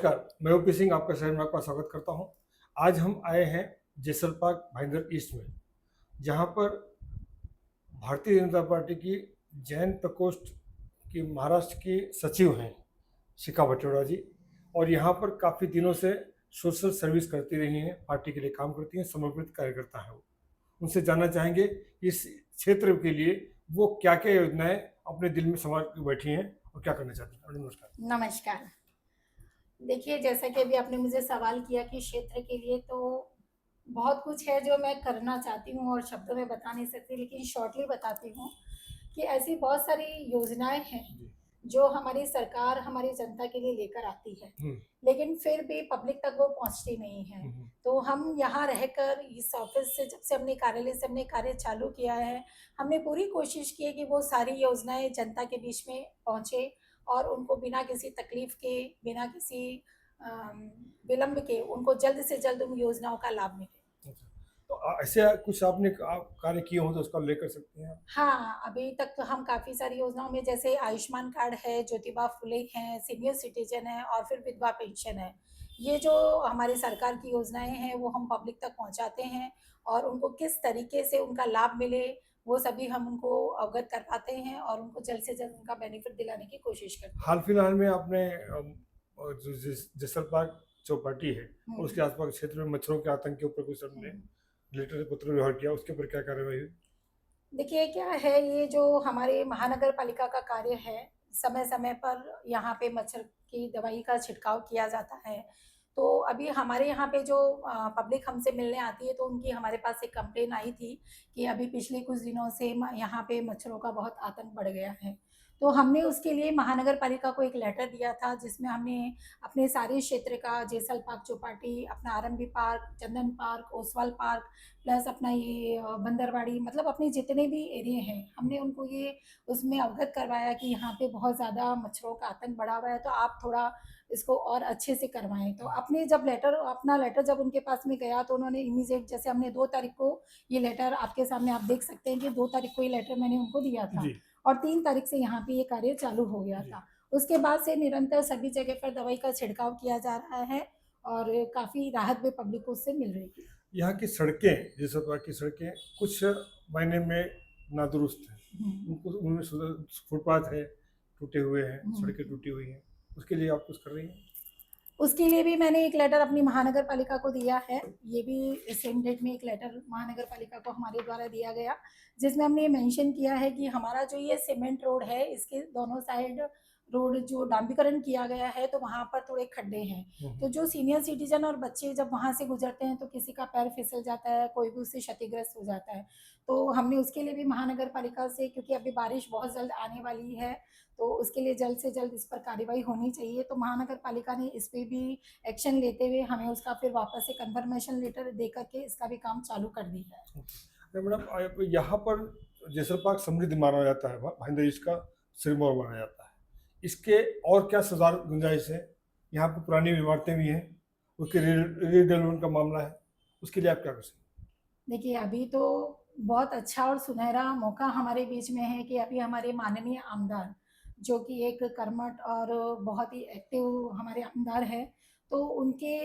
नमस्कार, मैं ओपी सिंह आपका शहर में आपका स्वागत करता हूं। आज हम आए हैं जैसलपाक भाईंदर ईस्ट में, जहां पर भारतीय जनता पार्टी की जैन प्रकोष्ठ की महाराष्ट्र की सचिव हैं शिखा बटोड़ा जी, और यहाँ पर काफ़ी दिनों से सोशल सर्विस करती रही हैं, पार्टी के लिए काम करती हैं, समर्पित कार्यकर्ता हैं वो। उनसे जानना चाहेंगे कि इस क्षेत्र के लिए वो क्या क्या योजनाएं अपने दिल में संभाल के बैठी हैं और क्या करना चाहती हैं। नमस्कार। नमस्कार। देखिए, जैसा कि अभी आपने मुझे सवाल किया कि क्षेत्र के लिए तो बहुत कुछ है जो मैं करना चाहती हूँ और शब्दों में बता नहीं सकती, लेकिन शॉर्टली बताती हूँ कि ऐसी बहुत सारी योजनाएँ हैं, जी। जो हमारी सरकार हमारी जनता के लिए लेकर आती है, लेकिन फिर भी पब्लिक तक वो पहुँचती नहीं है। तो हम यहाँ रहकर इस ऑफ़िस से जब से हमने कार्यालय से हमने कार्य चालू किया है, हमने पूरी कोशिश की है कि वो सारी योजनाएँ जनता के बीच में पहुँचे और उनको बिना किसी तकलीफ के, बिना किसी विलंब के उनको जल्द से जल्द उन योजनाओं का लाभ मिले। अच्छा। तो ऐसे कुछ आपने कार्य किए हो तो उसका उल्लेख कर सकते हैं आप? हाँ, अभी तक तो हम काफ़ी सारी योजनाओं में जैसे आयुष्मान कार्ड है, ज्योतिबा फुले हैं, सीनियर सिटीज़न है और फिर विधवा पेंशन है। ये जो हमारी सरकार की योजनाएँ हैं, वो हम पब्लिक तक पहुँचाते हैं और उनको किस तरीके से उनका लाभ मिले, वो सभी हम उनको अवगत करवाते हैं और उनको जल्द से जल्द उनका बेनिफिट दिलाने की कोशिश करते हाल हैं। फिलहाल में आपने जो जसलपाक चौपाटी है और हुँ, उसके आसपास के क्षेत्र में मच्छरों के आतंक के ऊपर कुछ हमने हुँ। लेटर पत्र व्यवहार किया, उसके ऊपर क्या कार्रवाई हुई? देखिए, क्या है ये जो हमारे महानगर पालिका का कार्य है, समय-समय पर यहाँ पे मच्छर की दवाई का छिड़काव किया जाता है। तो अभी हमारे यहाँ पे जो पब्लिक हमसे मिलने आती है तो उनकी हमारे पास एक कंप्लेन आई थी कि अभी पिछले कुछ दिनों से म यहाँ पे मच्छरों का बहुत आतंक बढ़ गया है। तो हमने उसके लिए महानगर पालिका को एक लेटर दिया था जिसमें हमने अपने सारे क्षेत्र का जेसल पार्क चौपाटी, अपना आरएमबी पार्क, चंदन पार्क, ओसवाल पार्क प्लस अपना ये बंदरवाड़ी मतलब अपने जितने भी एरिया हैं, हमने उनको ये उसमें अवगत करवाया कि यहाँ पे बहुत ज़्यादा मच्छरों का आतंक बढ़ा हुआ है, तो आप थोड़ा इसको और अच्छे से करवाएँ। तो अपना लेटर जब उनके पास में गया तो उन्होंने इमीडिएट जैसे हमने 2 तारीख को ये लेटर आपके सामने आप देख सकते हैं कि 2 तारीख को ये लेटर मैंने उनको दिया था जी। और 3 तारीख से यहाँ पे ये कार्य चालू हो गया जी। था। उसके बाद से निरंतर सभी जगह पर दवाई का छिड़काव किया जा रहा है और काफ़ी राहत भी पब्लिक को उससे मिल रही है। यहाँ की सड़कें, जसलपाक की सड़कें कुछ मायने में नादुरुस्त हैं। हुँ। उनको उनमें फुटपाथ है, टूटे हुए हैं, हुँ। सड़कें टूटी हुई हैं। उसके लिए आप कुछ कर रही हैं? उसके लिए भी मैंने एक लेटर अपनी महानगर पालिका को दिया है। ये भी सेम डेट में एक लेटर महानगर पालिका को हमारे द्वारा दिया गया, जिसमें हमने ये मेंशन किया है कि हमारा जो ये सीमेंट रोड है, इसके दोनों साइड रोड जो डांबरीकरण किया गया है, तो वहाँ पर थोड़े खड्डे हैं। तो जो सीनियर सिटीज़न और बच्चे जब वहाँ से गुज़रते हैं, तो किसी का पैर फिसल जाता है, कोई भी उससे क्षतिग्रस्त हो जाता है। तो हमने उसके लिए भी महानगर पालिका से क्योंकि अभी बारिश बहुत जल्द आने वाली है, तो उसके लिए जल्द से जल्द इस पर कार्रवाई होनी चाहिए। तो महानगर पालिका ने इस पे भी एक्शन लेते हुए हमें उसका फिर वापस से कन्फर्मेशन लेटर दे करके इसका भी काम चालू कर दिया है। तो मैडम यहाँ पर जसलपाक समृद्ध माना जाता है, भाईंदर ईस्ट का सिरमौर माना जाता है। इसके और क्या सुधार गुंजाइश है? यहाँ पे पुरानी इमारतें भी हैं, उसके रीडेवलपमेंट का मामला है, उसके लिए आप क्या कर सकते हैं? देखिए, अभी तो बहुत अच्छा और सुनहरा मौका हमारे बीच में है कि अभी हमारे माननीय आमदार, जो कि एक कर्मठ और बहुत ही एक्टिव हमारे आमदार हैं, तो उनके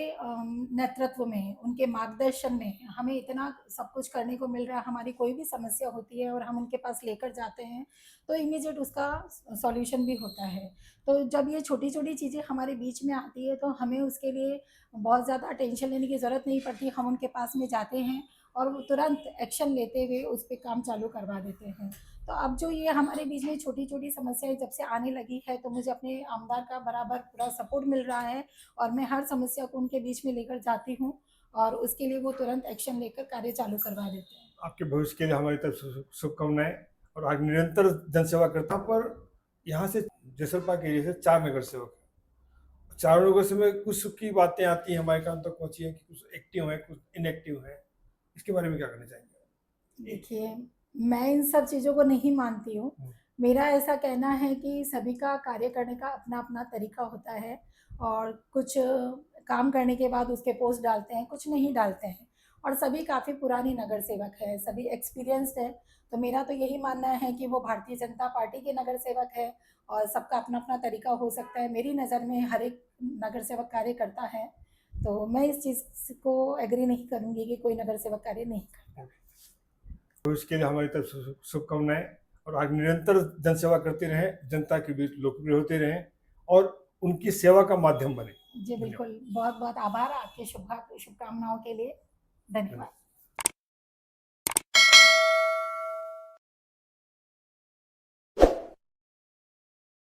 नेतृत्व में, उनके मार्गदर्शन में हमें इतना सब कुछ करने को मिल रहा है। हमारी कोई भी समस्या होती है और हम उनके पास लेकर जाते हैं, तो इमीडिएट उसका सॉल्यूशन भी होता है। तो जब ये छोटी-छोटी चीज़ें हमारे बीच में आती है, तो हमें उसके लिए बहुत ज़्यादा टेंशन लेने की ज़रूरत नहीं पड़ती। हम उनके पास में जाते हैं और वो तुरंत एक्शन लेते हुए उस पे काम चालू करवा देते हैं। तो अब जो ये हमारे बीच में छोटी-छोटी समस्याएँ जब से आने लगी है, तो मुझे अपने आमदार का बराबर पूरा सपोर्ट मिल रहा है और मैं हर समस्या को उनके बीच में लेकर जाती हूँ और उसके लिए वो तुरंत एक्शन लेकर कार्य चालू करवा देते हैं। आपके भविष्य के लिए हमारी तरफ से शुभकामनाएं। और आज निरंतर जनसेवा करता पर यहाँ से जसलपाक एरिया से 4 नगर सेवक हैं। चारों नगर से में कुछ की बातें आती हैं हमारे कान तक पहुँची हैं कि कुछ एक्टिव हैं, कुछ इनएक्टिव हैं। इसके बारे में क्या कहना चाहेंगे? देखिए, मैं इन सब चीज़ों को नहीं मानती हूँ। हुँ। मेरा ऐसा कहना है कि सभी का कार्य करने का अपना-अपना तरीका होता है और कुछ काम करने के बाद उसके पोस्ट डालते हैं, कुछ नहीं डालते हैं और सभी काफ़ी पुरानी नगर सेवक हैं, सभी एक्सपीरियंस्ड हैं। तो मेरा तो यही मानना है कि वो भारतीय जनता पार्टी के नगर सेवक है और सबका अपना-अपना तरीका हो सकता है। मेरी नज़र में हर एक नगर सेवक कार्य करता है, तो मैं इस चीज़ को एग्री नहीं करूँगी कि कोई नगर सेवक कार्य नहीं करता। तो इसके लिए हमारी तरफ से शुभकामनाएं, और आज निरंतर जनसेवा करते रहें, जनता के बीच लोकप्रिय होते रहें और उनकी सेवा का माध्यम बने। जी बिल्कुल, बहुत-बहुत आभार आपकी शुभकामनाओं के लिए। धन्यवाद।